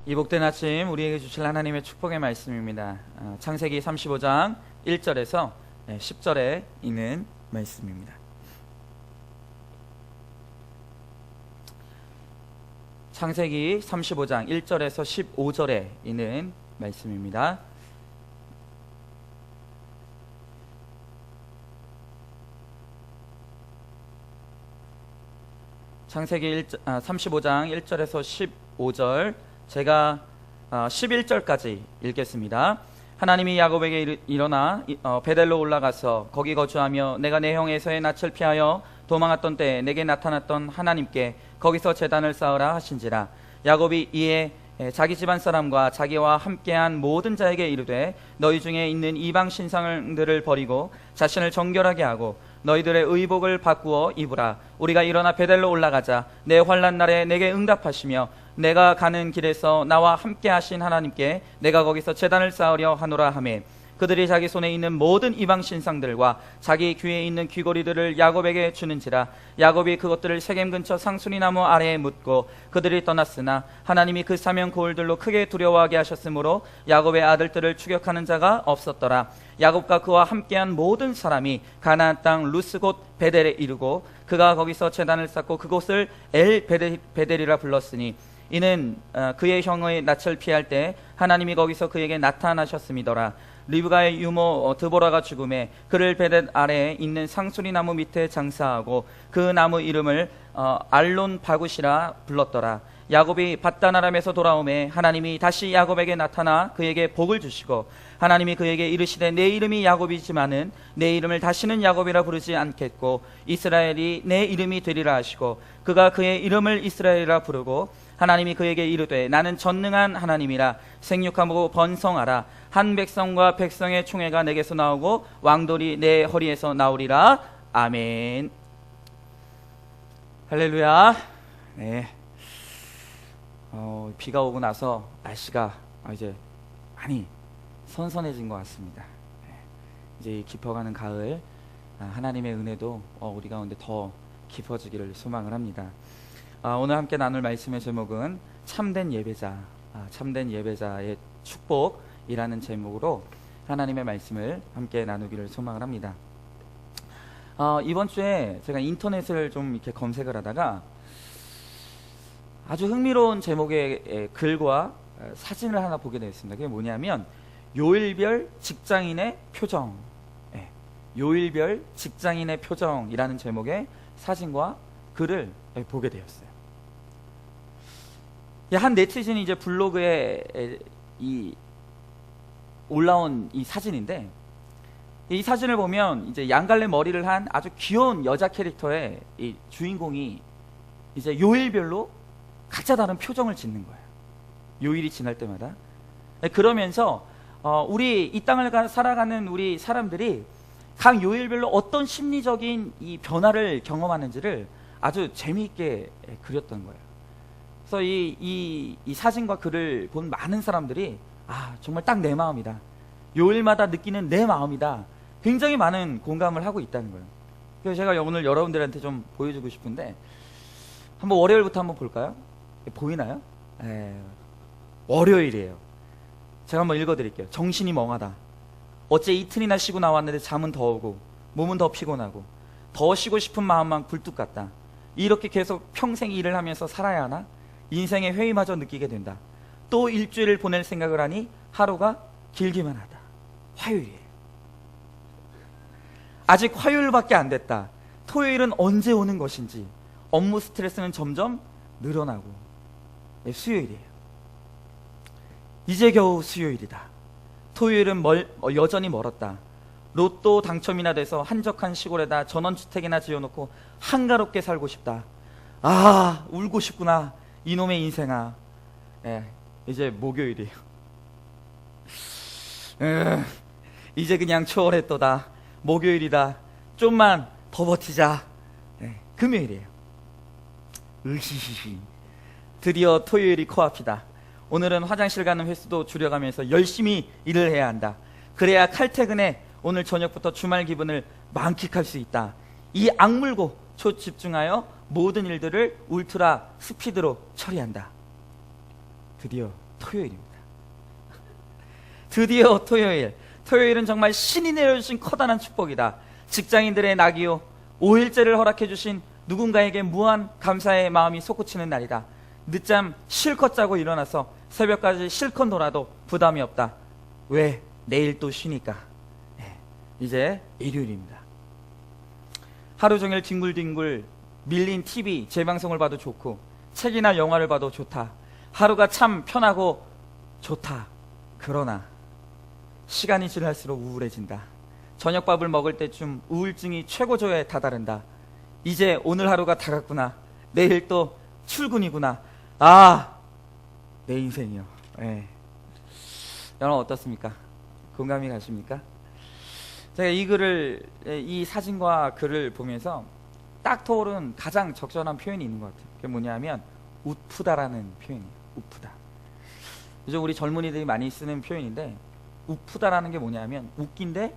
이 복된 아침 우리에게 주실 하나님의 축복의 말씀입니다. 창세기 35장 1절에서 10절에 있는 말씀입니다. 창세기 35장 1절에서 15절에 있는 말씀입니다. 창세기 35장 1절에서 15절, 제가 11절까지 읽겠습니다. 하나님이 야곱에게 일어나 베델로 올라가서 거기 거주하며 내가 내 형 에서의 낯을 피하여 도망했던 때에 내게 나타났던 하나님께 거기서 제단을 쌓으라 하신지라. 야곱이 이에 자기 집안 사람과 자기와 함께한 모든 자에게 이르되 너희 중에 있는 이방 신상들을 버리고 자신을 정결하게 하고 너희들의 의복을 바꾸어 입으라. 우리가 일어나 베델로 올라가자. 내 환난 날에 내게 응답하시며 내가 가는 길에서 나와 함께 하신 하나님께 내가 거기서 제단을 쌓으려 하노라 하매, 그들이 자기 손에 있는 모든 이방 신상들과 자기 귀에 있는 귀고리들을 야곱에게 주는지라. 야곱이 그것들을 세겜 근처 상수리 나무 아래에 묻고 그들이 떠났으나 하나님이 그 사면 고을들로 크게 두려워하게 하셨으므로 야곱의 아들들을 추격하는 자가 없었더라. 야곱과 그와 함께한 모든 사람이 가나안 땅 루스 곧 베델에 이르고 그가 거기서 제단을 쌓고 그곳을 엘 베델이라 불렀으니 이는 그의 형의 낯을 피할 때 하나님이 거기서 그에게 나타나셨음이더라. 리브가의 유모 드보라가 죽음에 그를 베델 아래에 있는 상수리 나무 밑에 장사하고 그 나무 이름을 알론 바굿이라 불렀더라. 야곱이 밧단 아람에서 돌아오매 하나님이 다시 야곱에게 나타나 그에게 복을 주시고 하나님이 그에게 이르시되 내 이름이 야곱이지만은 내 이름을 다시는 야곱이라 부르지 않겠고 이스라엘이 내 이름이 되리라 하시고 그가 그의 이름을 이스라엘이라 부르고 하나님이 그에게 이르되 나는 전능한 하나님이라 생육하고 번성하라. 한 백성과 백성의 총회가 내게서 나오고 왕돌이 내 허리에서 나오리라. 아멘. 할렐루야. 네. 비가 오고 나서 날씨가 이제 많이 선선해진 것 같습니다. 이제 깊어가는 가을, 하나님의 은혜도 우리 가운데 더 깊어지기를 소망을 합니다. 오늘 함께 나눌 말씀의 제목은 참된 예배자, 참된 예배자의 축복이라는 제목으로 하나님의 말씀을 함께 나누기를 소망을 합니다. 이번 주에 제가 인터넷을 좀 이렇게 검색을 하다가 아주 흥미로운 제목의 글과 사진을 하나 보게 되었습니다. 그게 뭐냐면 요일별 직장인의 표정, 요일별 직장인의 표정이라는 제목의 사진과 글을 보게 되었어요. 한 네티즌이 이제 블로그에 올라온 이 사진인데, 이 사진을 보면 이제 양갈래 머리를 한 아주 귀여운 여자 캐릭터의 이 주인공이 이제 요일별로 각자 다른 표정을 짓는 거예요. 요일이 지날 때마다. 그러면서 우리 이 땅을 살아가는 우리 사람들이 각 요일별로 어떤 심리적인 이 변화를 경험하는지를 아주 재미있게 그렸던 거예요. 그래서 이 사진과 글을 본 많은 사람들이 정말 딱 내 마음이다, 요일마다 느끼는 내 마음이다, 굉장히 많은 공감을 하고 있다는 거예요. 그래서 제가 오늘 여러분들한테 좀 보여주고 싶은데, 한번 월요일부터 한번 볼까요? 보이나요? 월요일이에요. 제가 한번 읽어드릴게요. 정신이 멍하다. 어째 이틀이나 쉬고 나왔는데 잠은 더 오고 몸은 더 피곤하고 더 쉬고 싶은 마음만 굴뚝 같다. 이렇게 계속 평생 일을 하면서 살아야 하나? 인생의 회의마저 느끼게 된다. 또 일주일을 보낼 생각을 하니 하루가 길기만 하다. 화요일이에요. 아직 화요일밖에 안 됐다. 토요일은 언제 오는 것인지. 업무 스트레스는 점점 늘어나고. 수요일이에요. 이제 겨우 수요일이다. 토요일은 여전히 멀었다. 로또 당첨이나 돼서 한적한 시골에다 전원주택이나 지어놓고 한가롭게 살고 싶다. 울고 싶구나, 이놈의 인생아. 이제 목요일이에요. 이제 그냥 초월했도다. 목요일이다. 좀만 더 버티자. 금요일이에요. 드디어 토요일이 코앞이다. 오늘은 화장실 가는 횟수도 줄여가면서 열심히 일을 해야 한다. 그래야 칼퇴근에 오늘 저녁부터 주말 기분을 만끽할 수 있다. 이 악물고 초집중하여 모든 일들을 울트라 스피드로 처리한다. 드디어 토요일입니다. 드디어 토요일. 토요일은 정말 신이 내려주신 커다란 축복이다. 직장인들의 낙이요, 5일째를 허락해 주신 누군가에게 무한 감사의 마음이 솟구치는 날이다. 늦잠 실컷 자고 일어나서 새벽까지 실컷 놀아도 부담이 없다. 왜? 내일 또 쉬니까. 이제 일요일입니다. 하루 종일 뒹굴뒹굴 밀린 TV 재방송을 봐도 좋고 책이나 영화를 봐도 좋다. 하루가 참 편하고 좋다. 그러나 시간이 지날수록 우울해진다. 저녁밥을 먹을 때쯤 우울증이 최고조에 다다른다. 이제 오늘 하루가 다 갔구나. 내일 또 출근이구나. 아, 내 인생이요. 여러분 어떻습니까? 공감이 가십니까? 제가 이 글을, 이 사진과 글을 보면서 딱 떠오른 가장 적절한 표현이 있는 것 같아요. 그게 뭐냐면 우프다라는 표현이에요. 우프다. 요즘 우리 젊은이들이 많이 쓰는 표현인데, 우프다라는 게 뭐냐면 웃긴데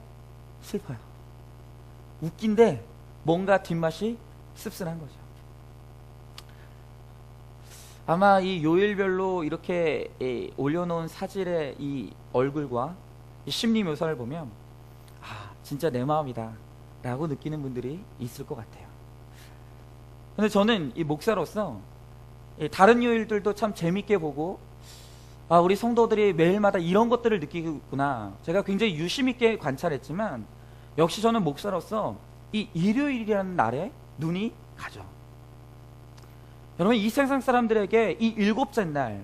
슬퍼요. 웃긴데 뭔가 뒷맛이 씁쓸한 거죠. 아마 이 요일별로 이렇게 올려놓은 사진의 이 얼굴과 이 심리 묘사를 보면 진짜 내 마음이다 라고 느끼는 분들이 있을 것 같아요. 근데 저는 이 목사로서 다른 요일들도 참 재밌게 보고, 우리 성도들이 매일마다 이런 것들을 느끼구나, 제가 굉장히 유심 있게 관찰했지만 역시 저는 목사로서 이 일요일이라는 날에 눈이 가죠. 여러분, 이 세상 사람들에게 이 일곱째 날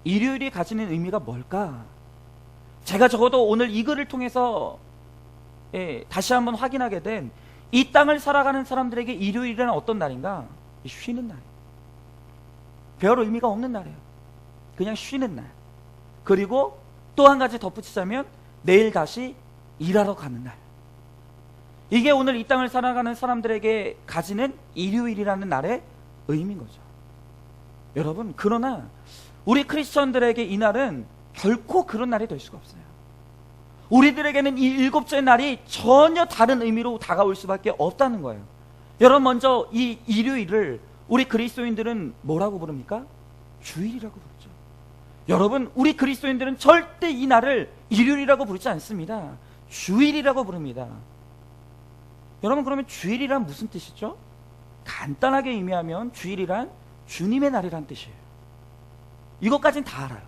일요일이 가지는 의미가 뭘까? 제가 적어도 오늘 이 글을 통해서 다시 한번 확인하게 된, 이 땅을 살아가는 사람들에게 일요일은 어떤 날인가? 쉬는 날. 별 의미가 없는 날이에요. 그냥 쉬는 날. 그리고 또 한 가지 덧붙이자면 내일 다시 일하러 가는 날. 이게 오늘 이 땅을 살아가는 사람들에게 가지는 일요일이라는 날의 의미인 거죠. 여러분, 그러나 우리 크리스천들에게 이 날은 결코 그런 날이 될 수가 없어요. 우리들에게는 이 일곱째 날이 전혀 다른 의미로 다가올 수밖에 없다는 거예요. 여러분, 먼저 이 일요일을 우리 그리스도인들은 뭐라고 부릅니까? 주일이라고 부르죠. 여러분, 우리 그리스도인들은 절대 이 날을 일요일이라고 부르지 않습니다. 주일이라고 부릅니다. 여러분, 그러면 주일이란 무슨 뜻이죠? 간단하게 의미하면 주일이란 주님의 날이란 뜻이에요. 이것까진 다 알아요.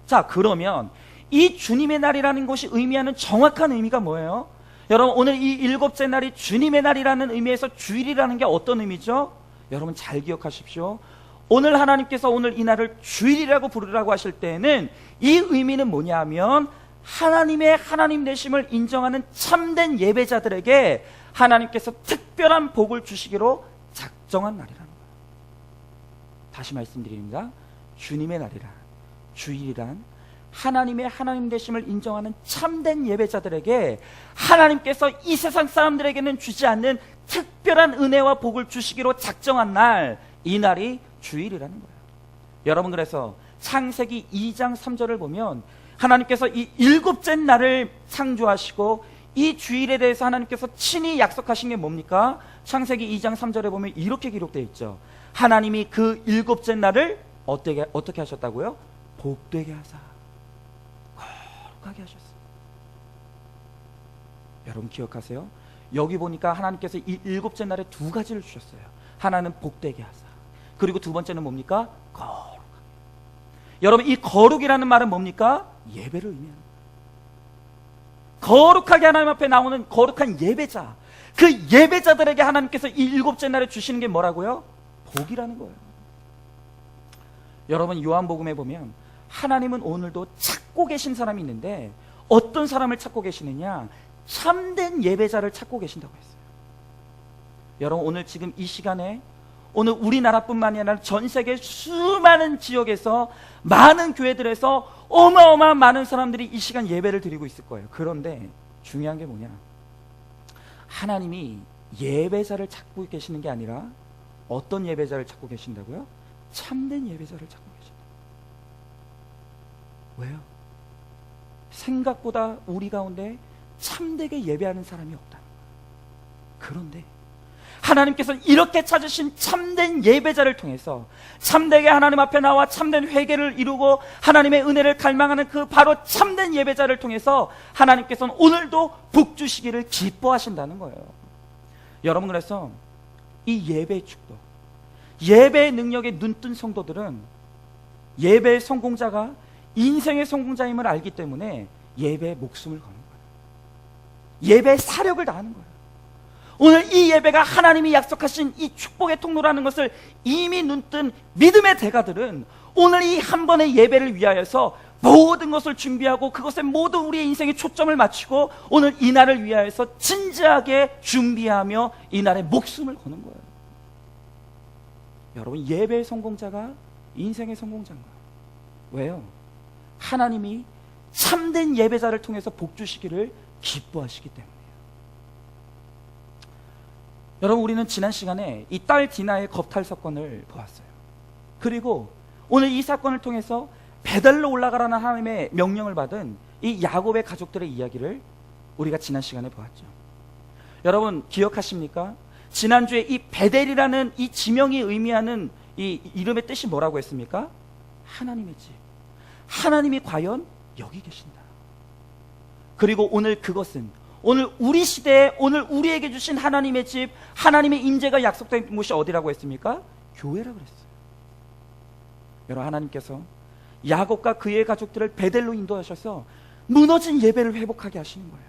자, 그러면 이 주님의 날이라는 것이 의미하는 정확한 의미가 뭐예요? 여러분, 오늘 이 일곱째 날이 주님의 날이라는 의미에서 주일이라는 게 어떤 의미죠? 여러분 잘 기억하십시오. 오늘 하나님께서 오늘 이 날을 주일이라고 부르라고 하실 때에는 이 의미는 뭐냐면 하나님의 하나님 되심을 인정하는 참된 예배자들에게 하나님께서 특별한 복을 주시기로 작정한 날이라는 거예요. 다시 말씀드립니다. 주님의 날이란, 주일이란 하나님의 하나님 되심을 인정하는 참된 예배자들에게 하나님께서 이 세상 사람들에게는 주지 않는 특별한 은혜와 복을 주시기로 작정한 날, 이 날이 주일이라는 거예요. 여러분, 그래서 창세기 2장 3절을 보면 하나님께서 이 일곱째 날을 창조하시고 이 주일에 대해서 하나님께서 친히 약속하신 게 뭡니까? 창세기 2장 3절에 보면 이렇게 기록되어 있죠. 하나님이 그 일곱째 날을 어떻게 하셨다고요? 복되게 하사 거룩하게 하셨어요. 여러분 기억하세요? 여기 보니까 하나님께서 이 일곱째 날에 두 가지를 주셨어요. 하나는 복되게 하사, 그리고 두 번째는 뭡니까? 거룩하게. 여러분, 이 거룩이라는 말은 뭡니까? 예배를 의미하는 거예요. 거룩하게 하나님 앞에 나오는 거룩한 예배자, 그 예배자들에게 하나님께서 이 일곱째 날에 주시는 게 뭐라고요? 복이라는 거예요. 여러분, 요한복음에 보면 하나님은 오늘도 찾고 계신 사람이 있는데 어떤 사람을 찾고 계시느냐? 참된 예배자를 찾고 계신다고 했어요. 여러분, 오늘 지금 이 시간에 오늘 우리나라뿐만이 아니라 전 세계 수많은 지역에서 많은 교회들에서 어마어마한 많은 사람들이 이 시간 예배를 드리고 있을 거예요. 그런데 중요한 게 뭐냐? 하나님이 예배자를 찾고 계시는 게 아니라 어떤 예배자를 찾고 계신다고요? 참된 예배자를 찾고 계신다. 왜요? 생각보다 우리 가운데 참되게 예배하는 사람이 없다. 그런데 하나님께서 이렇게 찾으신 참된 예배자를 통해서 참되게 하나님 앞에 나와 참된 회개를 이루고 하나님의 은혜를 갈망하는 그 바로 참된 예배자를 통해서 하나님께서는 오늘도 복 주시기를 기뻐하신다는 거예요. 여러분, 그래서 이 예배의 축복, 예배의 능력에 눈뜬 성도들은 예배의 성공자가 인생의 성공자임을 알기 때문에 예배에 목숨을 거는 거예요. 예배에 사력을 다하는 거예요. 오늘 이 예배가 하나님이 약속하신 이 축복의 통로라는 것을 이미 눈뜬 믿음의 대가들은 오늘 이 한 번의 예배를 위하여서 모든 것을 준비하고 그것에 모든 우리의 인생의 초점을 맞추고 오늘 이 날을 위하여서 진지하게 준비하며 이 날에 목숨을 거는 거예요. 여러분, 예배의 성공자가 인생의 성공자인 거예요. 왜요? 하나님이 참된 예배자를 통해서 복 주시기를 기뻐하시기 때문이에요. 여러분, 우리는 지난 시간에 이 딸 디나의 겁탈 사건을 보았어요. 그리고 오늘 이 사건을 통해서 베델로 올라가라는 하나님의 명령을 받은 이 야곱의 가족들의 이야기를 우리가 지난 시간에 보았죠. 여러분, 기억하십니까? 지난주에 이 베델이라는 이 지명이 의미하는 이 이름의 뜻이 뭐라고 했습니까? 하나님의 집. 하나님이 과연 여기 계신다. 그리고 오늘 그것은 오늘 우리 시대에 오늘 우리에게 주신 하나님의 집, 하나님의 임재가 약속된 곳이 어디라고 했습니까? 교회라고 그랬어요. 여러분, 하나님께서 야곱과 그의 가족들을 베델로 인도하셔서 무너진 예배를 회복하게 하시는 거예요.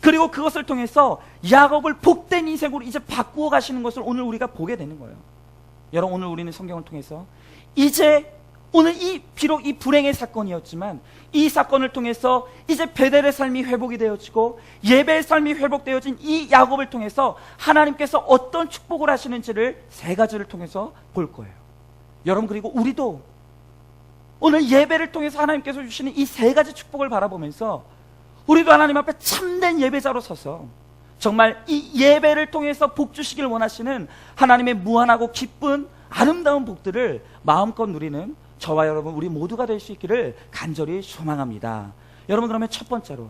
그리고 그것을 통해서 야곱을 복된 인생으로 이제 바꾸어 가시는 것을 오늘 우리가 보게 되는 거예요. 여러분, 오늘 우리는 성경을 통해서 이제 오늘 비록 이 불행의 사건이었지만 이 사건을 통해서 이제 베델의 삶이 회복이 되어지고 예배의 삶이 회복되어진 이 야곱을 통해서 하나님께서 어떤 축복을 하시는지를 세 가지를 통해서 볼 거예요. 여러분, 그리고 우리도 오늘 예배를 통해서 하나님께서 주시는 이 세 가지 축복을 바라보면서 우리도 하나님 앞에 참된 예배자로 서서 정말 이 예배를 통해서 복 주시길 원하시는 하나님의 무한하고 기쁜 아름다운 복들을 마음껏 누리는 저와 여러분, 우리 모두가 될 수 있기를 간절히 소망합니다. 여러분, 그러면 첫 번째로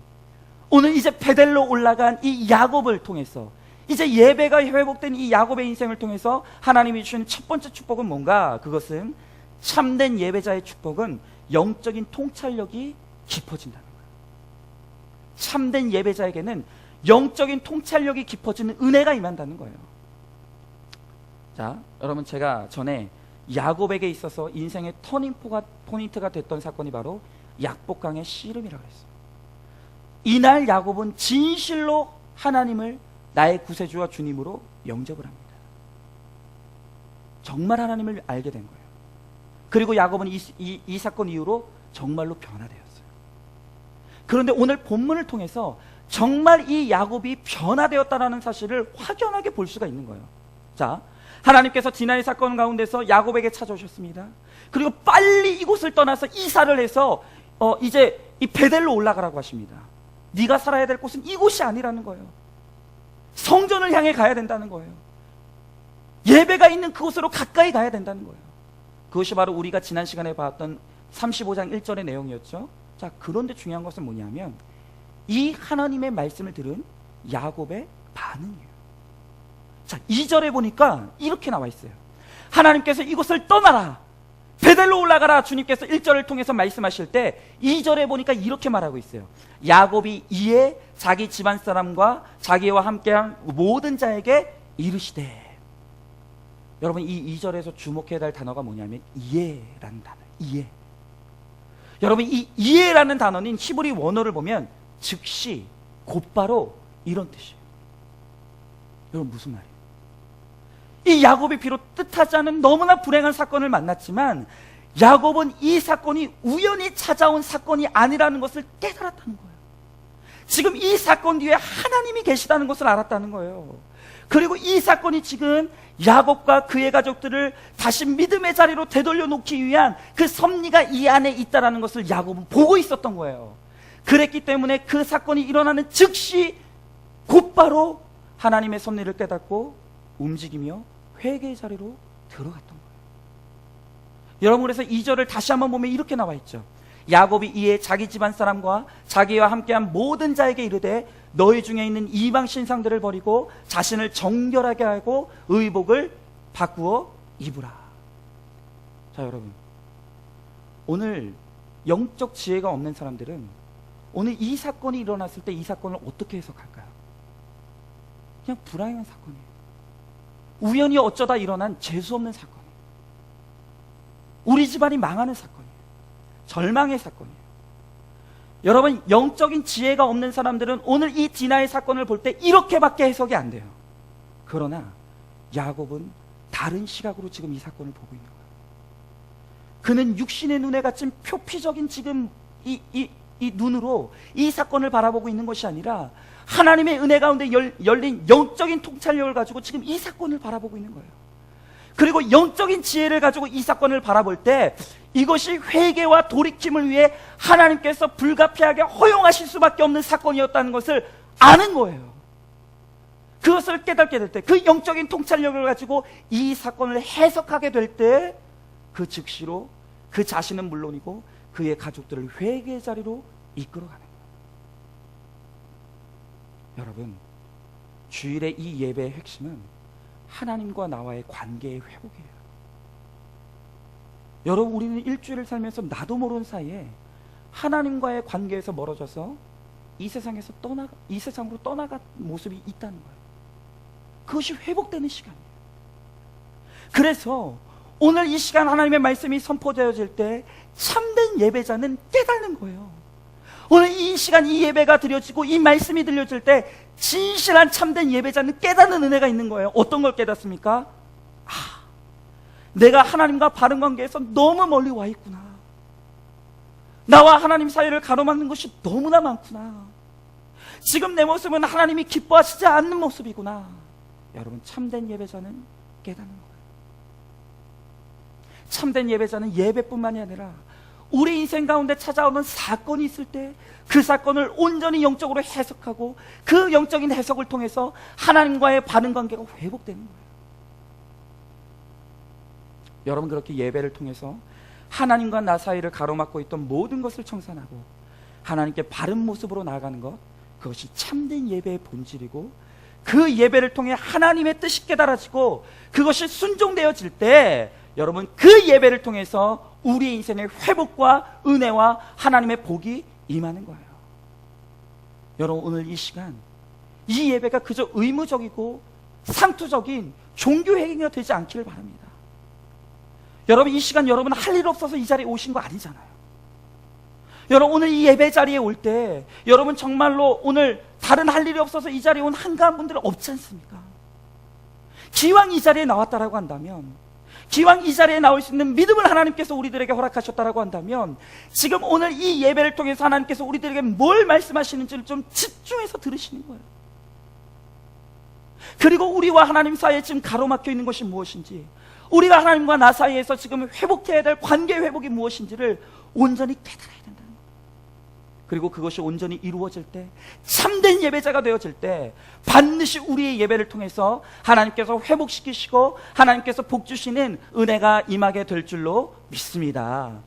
오늘 이제 베델로 올라간 이 야곱을 통해서 이제 예배가 회복된 이 야곱의 인생을 통해서 하나님이 주신 첫 번째 축복은 뭔가? 그것은 참된 예배자의 축복은 영적인 통찰력이 깊어진다는 거예요. 참된 예배자에게는 영적인 통찰력이 깊어지는 은혜가 임한다는 거예요. 자, 여러분, 제가 전에 야곱에게 있어서 인생의 터닝포인트가 됐던 사건이 바로 약복강의 씨름이라고 했어요. 이날 야곱은 진실로 하나님을 나의 구세주와 주님으로 영접을 합니다. 정말 하나님을 알게 된 거예요. 그리고 야곱은 이 사건 이후로 정말로 변화되었어요. 그런데 오늘 본문을 통해서 정말 이 야곱이 변화되었다는 사실을 확연하게 볼 수가 있는 거예요. 자, 하나님께서 디나의 사건 가운데서 야곱에게 찾아오셨습니다. 그리고 빨리 이곳을 떠나서 이사를 해서 이제 이 베델로 올라가라고 하십니다. 네가 살아야 될 곳은 이곳이 아니라는 거예요. 성전을 향해 가야 된다는 거예요. 예배가 있는 그곳으로 가까이 가야 된다는 거예요. 그것이 바로 우리가 지난 시간에 봤던 35장 1절의 내용이었죠. 자, 그런데 중요한 것은 뭐냐면 이 하나님의 말씀을 들은 야곱의 반응이에요. 자, 2절에 보니까 이렇게 나와 있어요. 하나님께서 이곳을 떠나라, 베델로 올라가라, 주님께서 1절을 통해서 말씀하실 때 2절에 보니까 이렇게 말하고 있어요. 야곱이 이에 자기 집안 사람과 자기와 함께한 모든 자에게 이르시되. 여러분, 이 2절에서 주목해야 할 단어가 뭐냐면 이에라는 단어예요. 이에. 여러분, 이 이에라는 단어는 히브리 원어를 보면 즉시, 곧바로 이런 뜻이에요. 여러분, 무슨 말이에요? 이 야곱이 비록 뜻하지 않은 너무나 불행한 사건을 만났지만 야곱은 이 사건이 우연히 찾아온 사건이 아니라는 것을 깨달았다는 거예요. 지금 이 사건 뒤에 하나님이 계시다는 것을 알았다는 거예요. 그리고 이 사건이 지금 야곱과 그의 가족들을 다시 믿음의 자리로 되돌려 놓기 위한 그 섭리가 이 안에 있다는 것을 야곱은 보고 있었던 거예요. 그랬기 때문에 그 사건이 일어나는 즉시 곧바로 하나님의 섭리를 깨닫고 움직이며 회개의 자리로 들어갔던 거예요. 여러분, 그래서 2절을 다시 한번 보면 이렇게 나와 있죠. 야곱이 이에 자기 집안 사람과 자기와 함께한 모든 자에게 이르되 너희 중에 있는 이방 신상들을 버리고 자신을 정결하게 하고 의복을 바꾸어 입으라. 자, 여러분, 오늘 영적 지혜가 없는 사람들은 오늘 이 사건이 일어났을 때 이 사건을 어떻게 해석할까요? 그냥 불행한 사건이에요. 우연히 어쩌다 일어난 재수없는 사건이에요. 우리 집안이 망하는 사건이에요. 절망의 사건이에요. 여러분, 영적인 지혜가 없는 사람들은 오늘 이 디나의 사건을 볼 때 이렇게밖에 해석이 안 돼요. 그러나 야곱은 다른 시각으로 지금 이 사건을 보고 있는 거예요. 그는 육신의 눈에 갇힌 표피적인 지금 이 눈으로 이 사건을 바라보고 있는 것이 아니라 하나님의 은혜 가운데 열린 영적인 통찰력을 가지고 지금 이 사건을 바라보고 있는 거예요. 그리고 영적인 지혜를 가지고 이 사건을 바라볼 때 이것이 회개와 돌이킴을 위해 하나님께서 불가피하게 허용하실 수밖에 없는 사건이었다는 것을 아는 거예요. 그것을 깨닫게 될 때, 그 영적인 통찰력을 가지고 이 사건을 해석하게 될 때 그 즉시로 그 자신은 물론이고 그의 가족들을 회개의 자리로 이끌어가는 거예요. 여러분, 주일의 이 예배의 핵심은 하나님과 나와의 관계의 회복이에요. 여러분, 우리는 일주일을 살면서 나도 모르는 사이에 하나님과의 관계에서 멀어져서 이 세상으로 떠나간 모습이 있다는 거예요. 그것이 회복되는 시간이에요. 그래서 오늘 이 시간 하나님의 말씀이 선포되어질 때 참된 예배자는 깨닫는 거예요. 오늘 이 시간 이 예배가 드려지고 이 말씀이 들려질 때 진실한 참된 예배자는 깨닫는 은혜가 있는 거예요. 어떤 걸 깨닫습니까? 내가 하나님과 바른 관계에서 너무 멀리 와 있구나. 나와 하나님 사이를 가로막는 것이 너무나 많구나. 지금 내 모습은 하나님이 기뻐하시지 않는 모습이구나. 여러분, 참된 예배자는 깨닫는 거예요. 참된 예배자는 예배뿐만이 아니라 우리 인생 가운데 찾아오는 사건이 있을 때 그 사건을 온전히 영적으로 해석하고 그 영적인 해석을 통해서 하나님과의 바른 관계가 회복되는 거예요. 여러분, 그렇게 예배를 통해서 하나님과 나 사이를 가로막고 있던 모든 것을 청산하고 하나님께 바른 모습으로 나아가는 것, 그것이 참된 예배의 본질이고 그 예배를 통해 하나님의 뜻이 깨달아지고 그것이 순종되어질 때 여러분, 그 예배를 통해서 우리 인생의 회복과 은혜와 하나님의 복이 임하는 거예요. 여러분, 오늘 이 시간 이 예배가 그저 의무적이고 상투적인 종교 행위가 되지 않기를 바랍니다. 여러분, 이 시간 여러분 할 일 없어서 이 자리에 오신 거 아니잖아요. 여러분, 오늘 이 예배 자리에 올 때 여러분 정말로 오늘 다른 할 일이 없어서 이 자리에 온 한가한 분들은 없지 않습니까? 기왕 이 자리에 나왔다라고 한다면, 기왕 이 자리에 나올 수 있는 믿음을 하나님께서 우리들에게 허락하셨다라고 한다면 지금 오늘 이 예배를 통해서 하나님께서 우리들에게 뭘 말씀하시는지를 좀 집중해서 들으시는 거예요. 그리고 우리와 하나님 사이에 지금 가로막혀 있는 것이 무엇인지, 우리가 하나님과 나 사이에서 지금 회복해야 될 관계 회복이 무엇인지를 온전히 깨달아야 된다는 거예요. 그리고 그것이 온전히 이루어질 때, 참된 예배자가 되어질 때 반드시 우리의 예배를 통해서 하나님께서 회복시키시고 하나님께서 복 주시는 은혜가 임하게 될 줄로 믿습니다.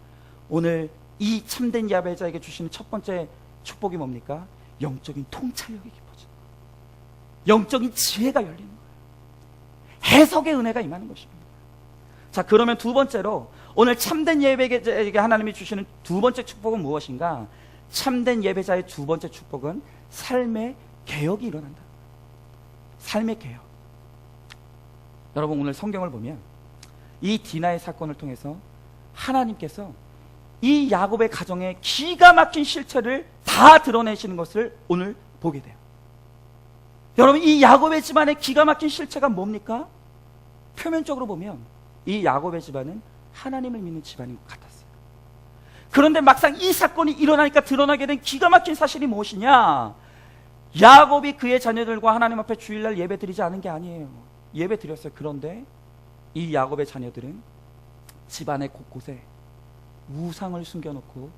오늘 이 참된 예배자에게 주시는 첫 번째 축복이 뭡니까? 영적인 통찰력이 깊어지는 거예요. 영적인 지혜가 열리는 거예요. 해석의 은혜가 임하는 것입니다. 자, 그러면 두 번째로 오늘 참된 예배자에게 하나님이 주시는 두 번째 축복은 무엇인가? 참된 예배자의 두 번째 축복은 삶의 개혁이 일어난다. 삶의 개혁. 여러분, 오늘 성경을 보면 이 디나의 사건을 통해서 하나님께서 이 야곱의 가정의 기가 막힌 실체를 다 드러내시는 것을 오늘 보게 돼요. 여러분, 이 야곱의 집안의 기가 막힌 실체가 뭡니까? 표면적으로 보면 이 야곱의 집안은 하나님을 믿는 집안인 것 같았어요. 그런데 막상 이 사건이 일어나니까 드러나게 된 기가 막힌 사실이 무엇이냐? 야곱이 그의 자녀들과 하나님 앞에 주일날 예배 드리지 않은 게 아니에요. 예배 드렸어요. 그런데 이 야곱의 자녀들은 집안의 곳곳에 우상을 숨겨놓고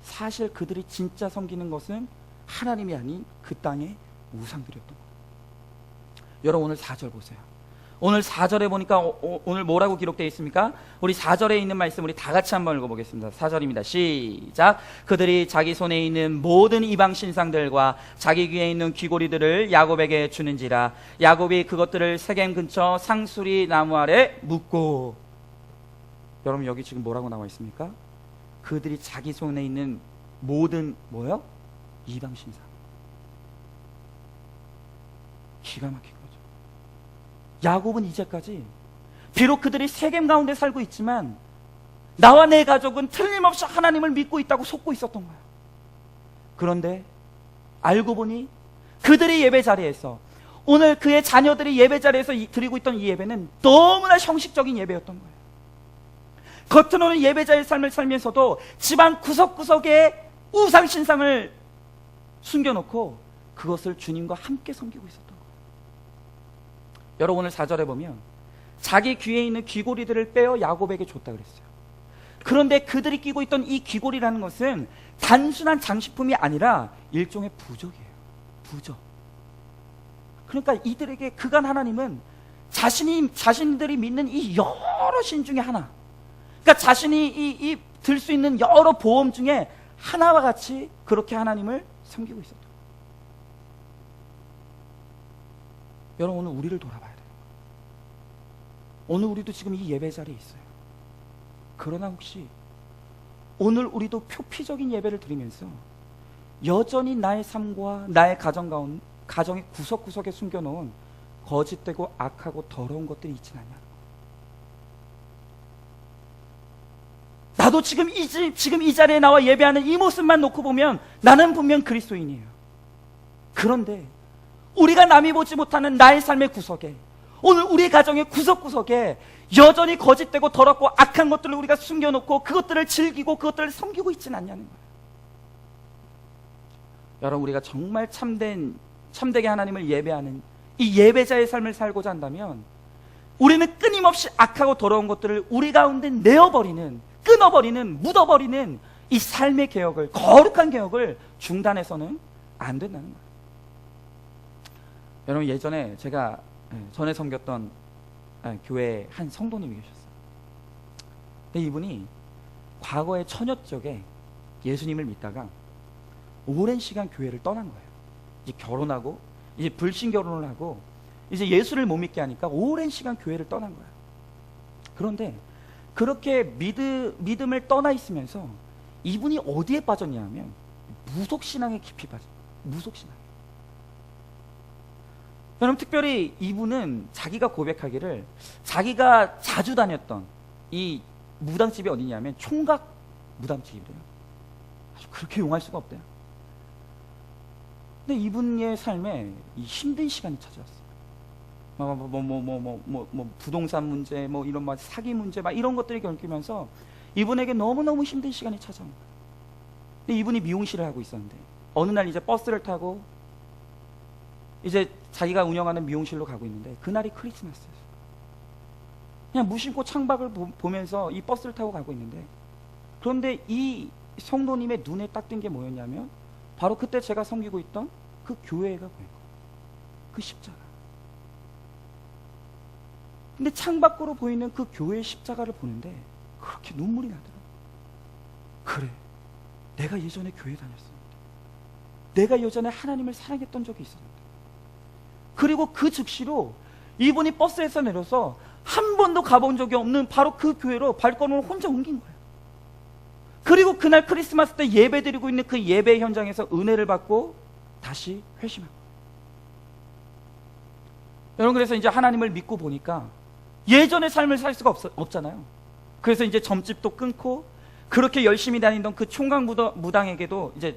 사실 그들이 진짜 섬기는 것은 하나님이 아닌 그 땅의 우상들이었던 거예요. 여러분, 오늘 4절 보세요. 오늘 4절에 보니까 오늘 뭐라고 기록되어 있습니까? 우리 4절에 있는 말씀 우리 다 같이 한번 읽어보겠습니다. 4절입니다. 시작. 그들이 자기 손에 있는 모든 이방 신상들과 자기 귀에 있는 귀고리들을 야곱에게 주는지라. 야곱이 그것들을 세겜 근처 상수리 나무 아래 묻고. 여러분 여기 지금 뭐라고 나와 있습니까? 그들이 자기 손에 있는 모든 뭐요? 이방 신상. 기가 막힌 거죠. 야곱은 이제까지 비록 그들이 세겜 가운데 살고 있지만 나와 내 가족은 틀림없이 하나님을 믿고 있다고 속고 있었던 거예요. 그런데 알고 보니 그들의 예배 자리에서, 오늘 그의 자녀들이 예배 자리에서 드리고 있던 이 예배는 너무나 형식적인 예배였던 거예요. 겉으로는 예배자의 삶을 살면서도 집안 구석구석에 우상신상을 숨겨놓고 그것을 주님과 함께 섬기고 있었던 거예요. 여러분 오늘 4절에 보면 자기 귀에 있는 귀고리들을 빼어 야곱에게 줬다 그랬어요. 그런데 그들이 끼고 있던 이 귀고리라는 것은 단순한 장식품이 아니라 일종의 부적이에요. 부적. 그러니까 이들에게 그간 하나님은 자신들이 믿는 이 여러 신 중에 하나, 그러니까 자신이 들 수 있는 여러 보험 중에 하나와 같이 그렇게 하나님을 섬기고 있었다. 여러분 오늘 우리를 돌아봐야 돼요. 오늘 우리도 지금 이 예배 자리에 있어요. 그러나 혹시 오늘 우리도 표피적인 예배를 드리면서 여전히 나의 삶과 나의 가정의 구석구석에 숨겨놓은 거짓되고 악하고 더러운 것들이 있진 않냐? 나도 지금 이 자리에 나와 예배하는 이 모습만 놓고 보면 나는 분명 그리스도인이에요. 그런데 우리가 남이 보지 못하는 나의 삶의 구석에, 오늘 우리 가정의 구석구석에 여전히 거짓되고 더럽고 악한 것들을 우리가 숨겨놓고 그것들을 즐기고 그것들을 섬기고 있지는 않냐는 거예요. 여러분 우리가 정말 참되게 하나님을 예배하는 이 예배자의 삶을 살고자 한다면 우리는 끊임없이 악하고 더러운 것들을 우리 가운데 내어버리는, 끊어버리는, 묻어버리는 이 삶의 개혁을, 거룩한 개혁을 중단해서는 안 된다는 거예요. 여러분 예전에 제가 전에 섬겼던 교회에 한 성도님이 계셨어요. 근데 이분이 과거에 처녀 쪽에 예수님을 믿다가 오랜 시간 교회를 떠난 거예요. 이제 결혼하고 이제 불신 결혼을 하고 이제 예수를 못 믿게 하니까 오랜 시간 교회를 떠난 거예요. 그런데 그렇게 믿음을 떠나 있으면서 이분이 어디에 빠졌냐 하면 무속신앙에 깊이 빠졌어요. 무속신앙. 여러분 특별히 이분은 자기가 고백하기를 자기가 자주 다녔던 이 무당집이 어디냐면 총각 무당집이래요. 아주 그렇게 용할 수가 없대요. 근데 이분의 삶에 이 힘든 시간이 찾아왔어요. 부동산 문제, 이런 사기 문제, 이런 것들이 겪이면서 이분에게 너무너무 힘든 시간이 찾아온 거예요. 근데 이분이 미용실을 하고 있었는데 어느 날 이제 버스를 타고 이제 자기가 운영하는 미용실로 가고 있는데 그날이 크리스마스였어요. 그냥 무심코 창밖을 보면서 이 버스를 타고 가고 있는데, 그런데 이 성도님의 눈에 딱 띈 게 뭐였냐면 바로 그때 제가 섬기고 있던 그 교회가 보인 거예요. 그 십자가. 근데 창밖으로 보이는 그 교회의 십자가를 보는데 그렇게 눈물이 나더라고요. 그래, 내가 예전에 교회 다녔었는데, 내가 예전에 하나님을 사랑했던 적이 있었는데, 그리고 그 즉시로 이분이 버스에서 내려서 한 번도 가본 적이 없는 바로 그 교회로 발걸음을 혼자 옮긴 거예요. 그리고 그날 크리스마스 때 예배 드리고 있는 그 예배 현장에서 은혜를 받고 다시 회심한 거예요. 여러분 그래서 이제 하나님을 믿고 보니까 예전의 삶을 살 수가 없잖아요. 그래서 이제 점집도 끊고 그렇게 열심히 다니던 그 총각 무당에게도 이제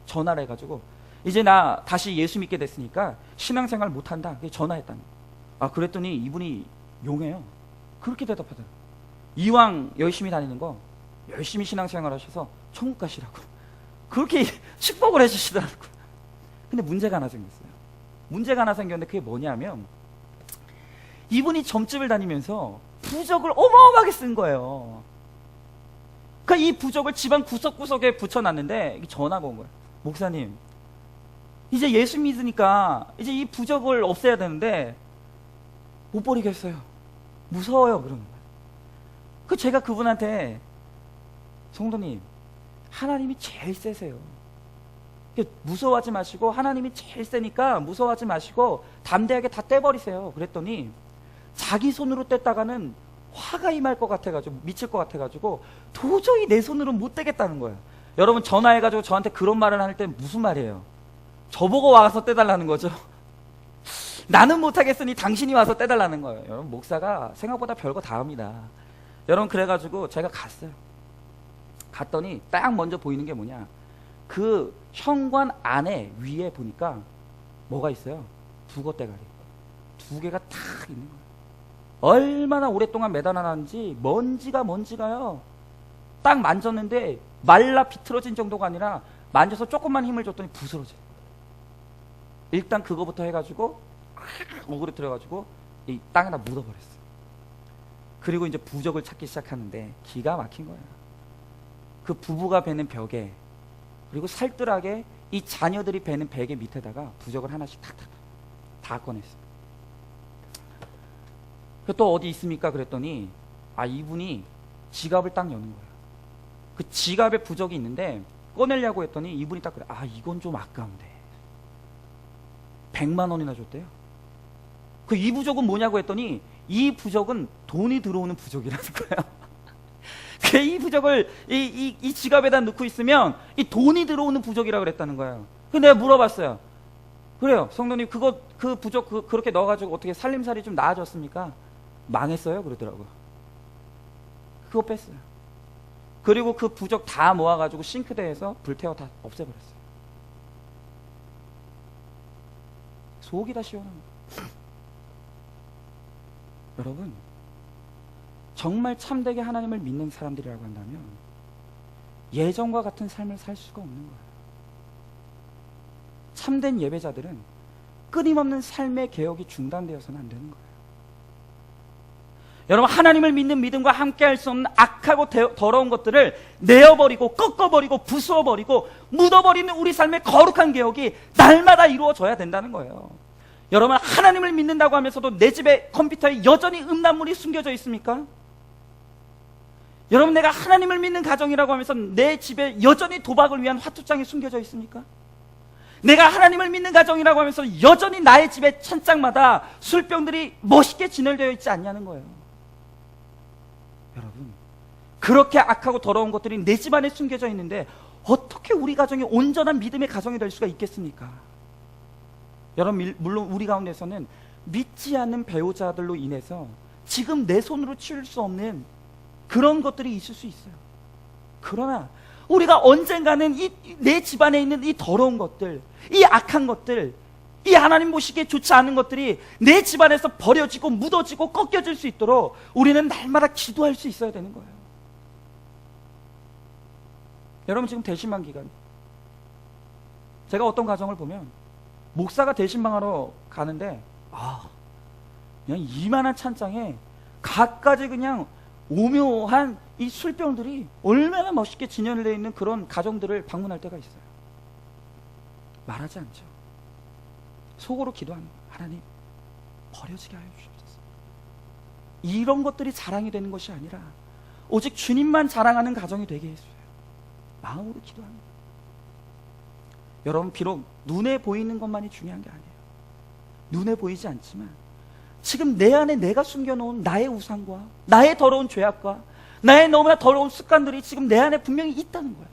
전화를 해가지고 이제 나 다시 예수 믿게 됐으니까 신앙생활 못한다. 전화했다는 거예요. 그랬더니 이분이 용해요. 그렇게 대답하더라고요. 이왕 열심히 다니는 거 열심히 신앙생활 하셔서 천국 가시라고 그렇게 축복을 해주시더라고요. 근데 문제가 하나 생겼어요. 문제가 하나 생겼는데 그게 뭐냐면 이분이 점집을 다니면서 부적을 어마어마하게 쓴 거예요. 그러니까 이 부적을 집안 구석구석에 붙여놨는데 전화가 온 거예요. 목사님, 이제 예수 믿으니까 이제 이 부적을 없애야 되는데 못 버리겠어요. 무서워요. 그러는 거예요. 제가 그분한테 성도님, 하나님이 제일 세세요. 무서워하지 마시고, 하나님이 제일 세니까 무서워하지 마시고 담대하게 다 떼버리세요. 그랬더니 자기 손으로 뗐다가는 화가 임할 것 같아가지고, 미칠 것 같아가지고 도저히 내 손으로 못 떼겠다는 거예요. 여러분, 전화해가지고 저한테 그런 말을 할 때 무슨 말이에요? 저보고 와서 떼달라는 거죠. 나는 못하겠으니 당신이 와서 떼달라는 거예요. 여러분, 목사가 생각보다 별거 다 합니다. 여러분, 그래가지고 제가 갔어요. 갔더니 딱 먼저 보이는 게 뭐냐, 그 현관 안에 위에 보니까 뭐가 있어요? 북어 대가리 2개가 탁 있는 거예요. 얼마나 오랫동안 매달아놨는지 먼지가요. 딱 만졌는데 말라 비틀어진 정도가 아니라 만져서 조금만 힘을 줬더니 부스러져요. 일단 그거부터 해가지고 어그로 들어가지고 이 땅에다 묻어버렸어요. 그리고 이제 부적을 찾기 시작하는데 기가 막힌 거예요. 그 부부가 베는 벽에, 그리고 살뜰하게 이 자녀들이 베는 베개 밑에다가 부적을 하나씩 탁탁 다 꺼냈어요. 또 어디 있습니까? 그랬더니 이분이 지갑을 딱 여는 거예요. 그 지갑에 부적이 있는데 꺼내려고 했더니 이분이 딱 그래, 이건 좀 아까운데 100만 원이나 줬대요. 이 부적은 뭐냐고 했더니 이 부적은 돈이 들어오는 부적이라는 거예요. 이 부적을 이 지갑에다 넣고 있으면 이 돈이 들어오는 부적이라고 그랬다는 거예요. 근데 내가 물어봤어요. 그래요, 성도님, 그 부적 그렇게 넣어가지고 어떻게 살림살이 좀 나아졌습니까? 망했어요. 그러더라고요. 그거 뺐어요. 그리고 그 부적 다 모아가지고 싱크대에서 불태워 다 없애버렸어요. 속이 다 시원합니다. 여러분, 정말 참되게 하나님을 믿는 사람들이라고 한다면 예전과 같은 삶을 살 수가 없는 거예요. 참된 예배자들은 끊임없는 삶의 개혁이 중단되어서는 안 되는 거예요. 여러분, 하나님을 믿는 믿음과 함께 할 수 없는 악하고 더러운 것들을 내어버리고 꺾어버리고 부수어버리고 묻어버리는 우리 삶의 거룩한 개혁이 날마다 이루어져야 된다는 거예요. 여러분, 하나님을 믿는다고 하면서도 내 집에 컴퓨터에 여전히 음란물이 숨겨져 있습니까? 여러분, 내가 하나님을 믿는 가정이라고 하면서 내 집에 여전히 도박을 위한 화투장이 숨겨져 있습니까? 내가 하나님을 믿는 가정이라고 하면서 여전히 나의 집에 찬장마다 술병들이 멋있게 진열되어 있지 않냐는 거예요. 여러분, 그렇게 악하고 더러운 것들이 내 집안에 숨겨져 있는데 어떻게 우리 가정이 온전한 믿음의 가정이 될 수가 있겠습니까? 여러분, 물론 우리 가운데서는 믿지 않는 배우자들로 인해서 지금 내 손으로 치울 수 없는 그런 것들이 있을 수 있어요. 그러나 우리가 언젠가는 내 집안에 있는 이 더러운 것들, 이 악한 것들, 이 하나님 보시기에 좋지 않은 것들이 내 집안에서 버려지고 묻어지고 꺾여질 수 있도록 우리는 날마다 기도할 수 있어야 되는 거예요. 여러분, 지금 대신방 기간, 제가 어떤 가정을 보면 목사가 대신방하러 가는데 그냥 이만한 찬장에 갖가지 그냥 오묘한 이 술병들이 얼마나 멋있게 진열되어 있는 그런 가정들을 방문할 때가 있어요. 말하지 않죠. 속으로 기도하는 거예요. 하나님, 버려지게 하여 주옵소서. 이런 것들이 자랑이 되는 것이 아니라 오직 주님만 자랑하는 가정이 되게 해주세요. 마음으로 기도하는 거예요. 여러분, 비록 눈에 보이는 것만이 중요한 게 아니에요. 눈에 보이지 않지만 지금 내 안에 내가 숨겨놓은 나의 우상과 나의 더러운 죄악과 나의 너무나 더러운 습관들이 지금 내 안에 분명히 있다는 거예요.